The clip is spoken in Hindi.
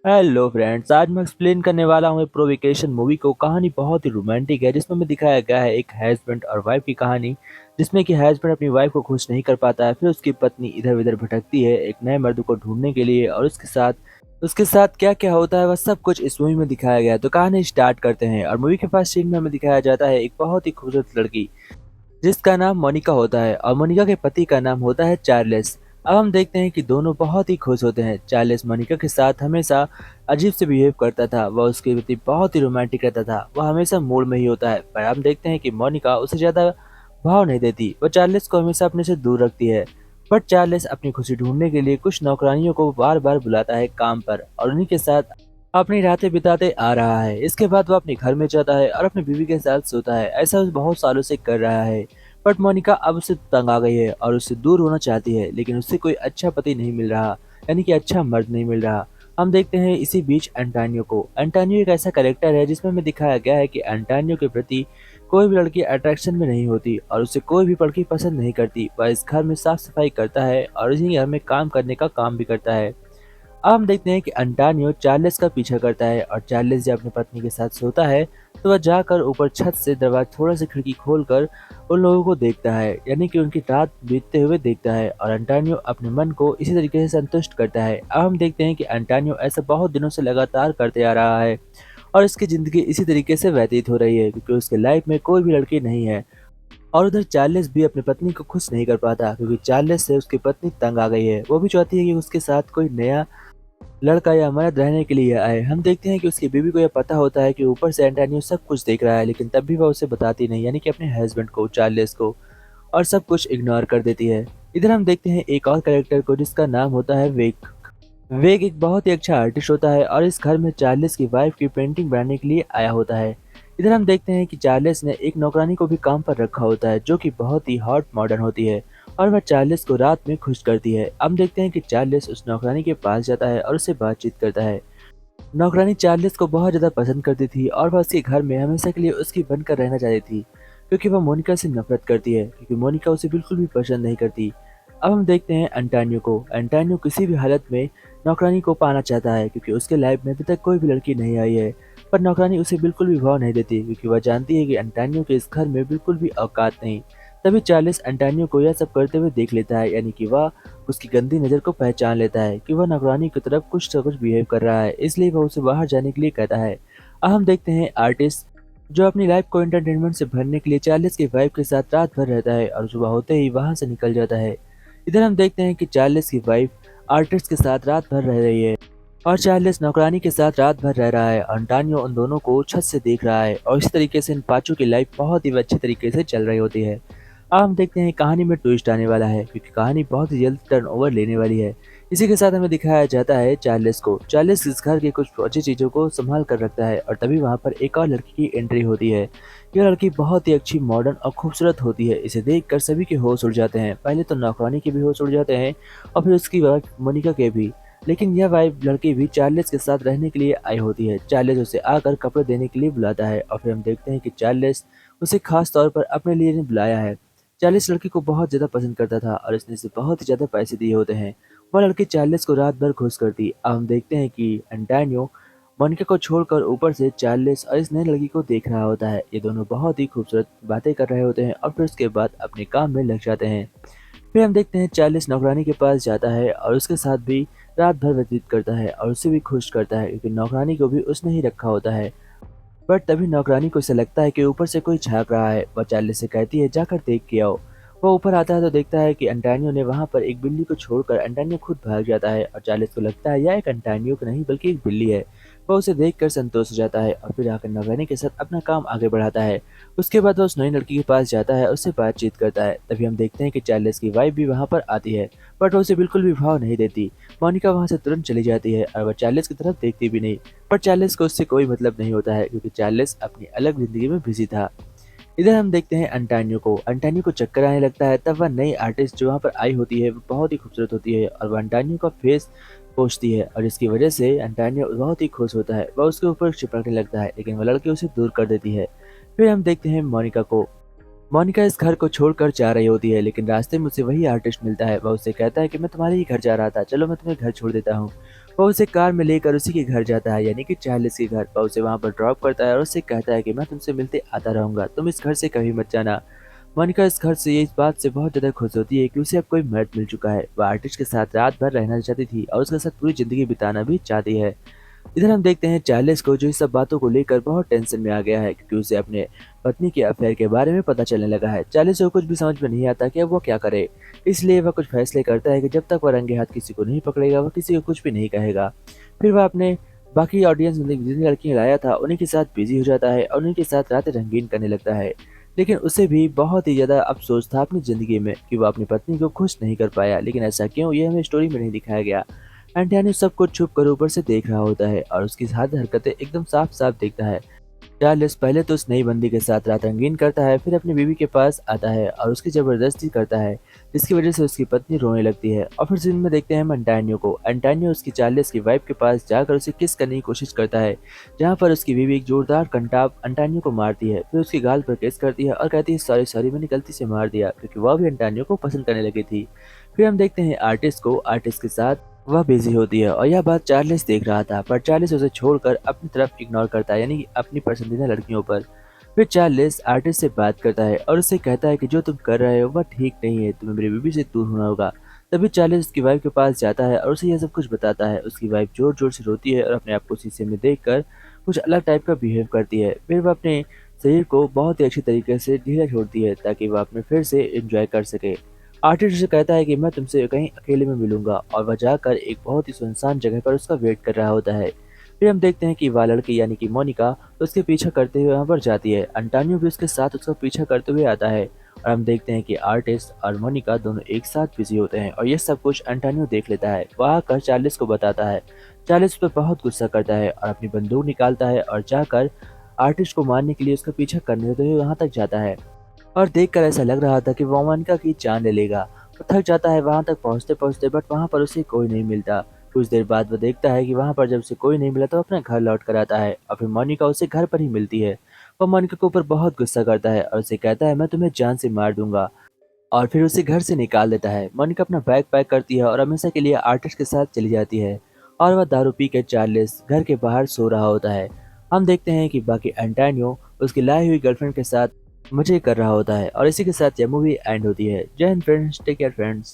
हेलो फ्रेंड्स, आज मैं एक्सप्लेन करने वाला हूँ एक प्रोवोकेशन मूवी को। कहानी बहुत ही रोमांटिक है जिसमें दिखाया गया है एक हस्बैंड और वाइफ की कहानी, जिसमें कि हस्बैंड अपनी वाइफ को खुश नहीं कर पाता है। फिर उसकी पत्नी इधर उधर भटकती है एक नए मर्द को ढूंढने के लिए, और उसके साथ क्या क्या होता है वह सब कुछ इस मूवी में दिखाया गया है। तो कहानी स्टार्ट करते हैं। और मूवी के फर्स्ट सीन में हमें दिखाया जाता है एक बहुत ही खूबसूरत लड़की जिसका नाम मोनिका होता है, और मोनिका के पति का नाम होता है चार्ल्स। अब हम देखते हैं कि दोनों बहुत ही खुश होते हैं। चार्ल्स मोनिका के साथ हमेशा अजीब से बिहेव करता था, वह उसके प्रति बहुत ही रोमांटिक रहता था, वह हमेशा मूड में ही होता है। पर हम देखते हैं कि मोनिका उसे ज्यादा भाव नहीं देती, वह चार्ल्स को हमेशा अपने से दूर रखती है। बट चार्ल्स अपनी खुशी ढूंढने के लिए कुछ नौकरानियों को बार बार बुलाता है काम पर, और उन्हीं के साथ अपनी रातें बिताते आ रहा है। इसके बाद वह अपने घर में जाता है और अपनी बीवी के साथ सोता है। ऐसा वो बहुत सालों से कर रहा है। बट मोनिका अब उससे तंग आ गई है और उससे दूर होना चाहती है, लेकिन उससे कोई अच्छा पति नहीं मिल रहा, यानी कि अच्छा मर्द नहीं मिल रहा। हम देखते हैं इसी बीच एंटानियो को। एंटानियो एक ऐसा कैरेक्टर है जिसमें हमें दिखाया गया है कि एंटानियो के प्रति कोई भी लड़की अट्रैक्शन में नहीं होती, और उसे कोई भी लड़की पसंद नहीं करती। वह इस घर में साफ सफाई करता है और इसी घर में काम करने का काम भी करता है। अब हम देखते हैं कि अंटानियो चार्ल्स का पीछा करता है, और चार्ल्स जब अपनी पत्नी के साथ सोता है तो वह जाकर ऊपर छत से दरवाजा थोड़ा सा खिड़की खोलकर उन लोगों को देखता है, यानी कि उनकी रात बीतते हुए देखता है। और अंटानियो अपने मन को इसी तरीके से संतुष्ट करता है। अब हम देखते हैं कि अंटानियो ऐसा बहुत दिनों से लगातार करते आ रहा है, और उसकी जिंदगी इसी तरीके से व्यतीत हो रही है क्योंकि उसके लाइफ में कोई भी लड़की नहीं है। और उधर चार्ल्स भी अपनी पत्नी को खुश नहीं कर पाता क्योंकि चार्ल्स से उसकी पत्नी तंग आ गई है। वो भी चाहती है कि उसके साथ कोई नया लड़का या मर्द रहने के लिए आए। हम देखते हैं कि उसकी बीवी को यह पता होता है कि ऊपर से एंटोनियो सब कुछ देख रहा है, लेकिन तब भी वह उसे बताती नहीं, यानी कि अपने हस्बैंड को, चार्ल्स को, और सब कुछ इग्नोर कर देती है। इधर हम देखते हैं एक और कैरेक्टर को जिसका नाम होता है वेग। वेग एक बहुत ही अच्छा आर्टिस्ट होता है और इस घर में चार्ल्स की वाइफ की पेंटिंग बनाने के लिए आया होता है। इधर हम देखते हैं कि चार्ल्स ने एक नौकरानी को भी काम पर रखा होता है जो कि बहुत ही हॉट मॉडर्न होती है, और वह चार्ल्स को रात में खुश करती है। हम देखते हैं कि चार्ल्स उस नौकरानी के पास जाता है और उससे बातचीत करता है। नौकरानी चार्ल्स को बहुत ज़्यादा पसंद करती थी और वह उसके घर में हमेशा के लिए उसकी बनकर रहना चाहती थी, क्योंकि वह मोनिका से नफरत करती है, क्योंकि मोनिका उसे बिल्कुल भी पसंद नहीं करती। अब हम देखते हैं एंटानियो को। एंटानियो किसी भी हालत में नौकरानी को पाना चाहता है क्योंकि उसके लाइफ में अभी तक कोई भी लड़की नहीं आई है। पर नौकरानी उसे बिल्कुल भी भाव नहीं देती क्योंकि वह जानती है कि एंटानियो के इस घर में बिल्कुल भी औकात नहीं। तभी चार्ल्स एंटानियो को यह सब करते हुए देख लेता है, यानी कि वह उसकी गंदी नज़र को पहचान लेता है कि वह नौकरानी की तरफ कुछ न कुछ बिहेव कर रहा है, इसलिए वह उसे बाहर जाने के लिए कहता है। अब हम देखते हैं आर्टिस्ट जो अपनी लाइफ को एंटरटेनमेंट से भरने के लिए चार्ल्स की वाइफ के साथ रात भर रहता है और सुबह होते ही वहां से निकल जाता है। इधर हम देखते हैं कि चार्ल्स की वाइफ आर्टिस्ट के साथ रात भर रह रही है और चार्ल्स नौकरानी के साथ रात भर रह रहा है। अंटानियो उन दोनों को छत से देख रहा है, और इस तरीके से इन पांचों की लाइफ बहुत ही अच्छे तरीके से चल रही होती है। अब हम देखते हैं कहानी में ट्विस्ट आने वाला है क्योंकि कहानी बहुत ही जल्द टर्न ओवर लेने वाली है। इसी के साथ हमें दिखाया जाता है चार्ल्स को। चार्ल्स इस घर के कुछ अच्छी चीज़ों को संभाल कर रखता है, और तभी वहाँ पर एक और लड़की की एंट्री होती है। यह लड़की बहुत ही अच्छी, मॉडर्न और खूबसूरत होती है। इसे देखकर सभी के होश उड़ जाते हैं। पहले तो नौकरानी के भी होश उड़ जाते हैं और फिर उसकी वाइफ मोनिका के भी। लेकिन यह वाइफ लड़की भी चार्ल्स के साथ रहने के लिए आई होती है। चार्ल्स उसे आकर कपड़े देने के लिए बुलाता है, और फिर हम देखते हैं कि चार्ल्स उसे खास तौर पर अपने लिए बुलाया है। चार्ल्स लड़की को बहुत ज़्यादा पसंद करता था और इसने इसे बहुत ही ज़्यादा पैसे दिए होते हैं। वह लड़की चार्ल्स को रात भर खुश करती। अब हम देखते हैं कि एंटानियो मोनिका को छोड़कर ऊपर से चार्ल्स और इस नई लड़की को देख रहा होता है। ये दोनों बहुत ही खूबसूरत बातें कर रहे होते हैं और फिर उसके बाद अपने काम में लग जाते हैं। फिर हम देखते हैं चार्ल्स नौकरानी के पास जाता है और उसके साथ भी रात भर व्यतीत करता है और उसे भी खुश करता है क्योंकि नौकरानी को भी उसने ही रखा होता है। बट तभी नौकरानी को ऐसा लगता है कि ऊपर से कोई झांक रहा है। वह चार्ल्स से कहती है जाकर देख के आओ। वह ऊपर आता है तो देखता है कि एंटानियो ने वहां पर एक बिल्ली को छोड़कर एंटानियो खुद भाग जाता है, और चार्ल्स को लगता है यह एक एंटानियो को नहीं बल्कि एक बिल्ली है। वह उसे देखकर संतोष हो जाता है और फिर आकर नौकरानी के साथ अपना काम आगे बढ़ाता है। उसके बाद वह उस नई लड़की के पास जाता है, उससे बातचीत करता है। तभी हम देखते हैं कि चार्ल्स की वाइफ भी वहां पर आती है, बट वो उसे बिल्कुल भी भाव नहीं देती। मोनिका वहां से तुरंत चली जाती है और वह चार्ल्स की तरफ देखती भी नहीं। पर चार्ल्स को उससे कोई मतलब नहीं होता है क्योंकि चार्ल्स अपनी अलग जिंदगी में बिजी था। इधर हम देखते हैं अंटानियो को चक्कर आने लगता है। तब वह नई आर्टिस्ट जो वहाँ पर आई होती है वो बहुत ही खूबसूरत होती है, और वह अंटानियो का फेस पोंछती है, और जिसकी वजह से अंटानियो बहुत ही खुश होता है। वह उसके ऊपर चिपकने लगता है, लेकिन वह लड़की उसे दूर कर देती है। फिर हम देखते हैं मोनिका को। मोनिका इस घर को छोड़कर जा रही होती है, लेकिन रास्ते में उसे वही आर्टिस्ट मिलता है। वह उससे कहता है कि मैं तुम्हारे ही घर जा रहा था, चलो मैं तुम्हें घर छोड़ देता हूँ। वो उसे कार में लेकर उसी के घर जाता है, यानी कि चार्ल्स के घर। वह उसे वहाँ पर ड्रॉप करता है और उससे कहता है कि मैं तुमसे मिलते आता रहूंगा, तुम इस घर से कभी मत जाना। मोनिका इस घर से इस बात से बहुत ज्यादा खुश होती है कि उसे अब कोई मर्द मिल चुका है। वह आर्टिस्ट के साथ रात भर रहना चाहती थी और उसके साथ पूरी जिंदगी बिताना भी चाहती है। इधर हम देखते हैं चार्ल्स को, जो इस सब बातों को लेकर बहुत टेंशन में आ गया है, क्योंकि उसे अपने पत्नी के अफेयर के बारे में पता चलने लगा है। चार्ल्स को कुछ भी समझ में नहीं आता कि अब वो क्या करे, इसलिए वह कुछ फैसले करता है कि जब तक वह रंगे हाथ किसी को नहीं पकड़ेगा वह किसी को कुछ भी नहीं कहेगा। फिर वह अपने बाकी ऑडियंस में जितनी लड़कियां लाया था उन्हीं के साथ बिजी हो जाता है और उन्हीं के साथ रातें रंगीन करने लगता है। लेकिन उसे भी बहुत ही ज्यादा अफसोस था अपनी जिंदगी में कि वह अपनी पत्नी को खुश नहीं कर पाया। लेकिन ऐसा क्यों, ये हमें स्टोरी में नहीं दिखाया गया। एंटोनियो सब कुछ छुप कर ऊपर से देख रहा होता है और उसकी हर हरकतें एकदम साफ साफ देखता है। चार्ल्स पहले तो उस नई बंदी के साथ रात रंगीन करता है, फिर अपनी बीवी के पास आता है और उसकी जबरदस्ती करता है, जिसकी वजह से उसकी पत्नी रोने लगती है। और फिर सीन में देखते हैं हम एंटोनियो को। एंटोनियो उसकी चार्ल्स की वाइफ के पास जाकर उसे किस करने की कोशिश करता है, जहाँ पर उसकी बीवी एक जोरदार कंटाप एंटोनियो को मारती है। फिर उसकी गाल पर किस करती है और कहती है सॉरी सॉरी, मैंने गलती से मार दिया, क्योंकि वह भी एंटोनियो को पसंद करने लगी थी। फिर हम देखते हैं आर्टिस्ट को। आर्टिस्ट के साथ वह बिजी होती है और यह बात चार्ल्स देख रहा था, पर चार्ल्स उसे छोड़कर अपनी तरफ इग्नोर करता है, यानी कि अपनी पसंदीदा लड़कियों पर। फिर चार्ल्स आर्टिस्ट से बात करता है और उससे कहता है कि जो तुम कर रहे हो वह ठीक नहीं है, तुम्हें मेरी बीवी से दूर होना होगा। तभी चार्ल्स उसकी वाइफ के पास जाता है और उसे यह सब कुछ बताता है। उसकी वाइफ जोर जोर से रोती है और अपने आप को शीशे में देखकर कुछ अलग टाइप का बिहेव करती है। फिर वह अपने शरीर को बहुत ही अच्छी तरीके से ढीला छोड़ती है ताकि वह अपने फिर से एंजॉय कर सके। आर्टिस्ट उसे कहता है कि मैं तुमसे कहीं अकेले में मिलूंगा, और वह जाकर एक बहुत ही सुनसान जगह पर उसका वेट कर रहा होता है। फिर हम देखते हैं कि वह लड़की यानी कि मोनिका उसके पीछा करते हुए वहां पर जाती है। अंटानियो भी उसके साथ उसका पीछा करते हुए आता है और हम देखते हैं कि आर्टिस्ट और मोनिका दोनों एक साथ बिजी होते हैं और ये सब कुछ अंटानियो देख लेता है। वह आकर चार्ल्स को बताता है। चार्ल्स उस पर बहुत गुस्सा करता है और अपनी बंदूक निकालता है और जाकर आर्टिस्ट को मारने के लिए उसका पीछा करने हुए वहां तक जाता है। और देखकर ऐसा लग रहा था कि वो मोनिका की जान ले लेगा। वो थक जाता है वहां तक पहुंचते पहुंचते, बट वहां पर उसे कोई नहीं मिलता। कुछ देर बाद वो देखता है कि वहां पर जब उसे कोई नहीं मिला तो अपना घर लौट कर आता है और फिर मोनिका उसे घर पर ही मिलती है। वो मोनिका के ऊपर बहुत गुस्सा करता है और उसे कहता है मैं तुम्हें जान से मार दूंगा, और फिर उसे घर से निकाल देता है। मोनिका अपना बैग पैक करती है और हमेशा के लिए आर्टिस्ट के साथ चली जाती है और वह दारू पी के चार्ल्स घर के बाहर सो रहा होता है। हम देखते हैं कि बाकी एंटोनियो उसकी लाई हुई गर्लफ्रेंड के साथ मजे कर रहा होता है और इसी के साथ यह मूवी एंड होती है। जय Hind friends, take care friends.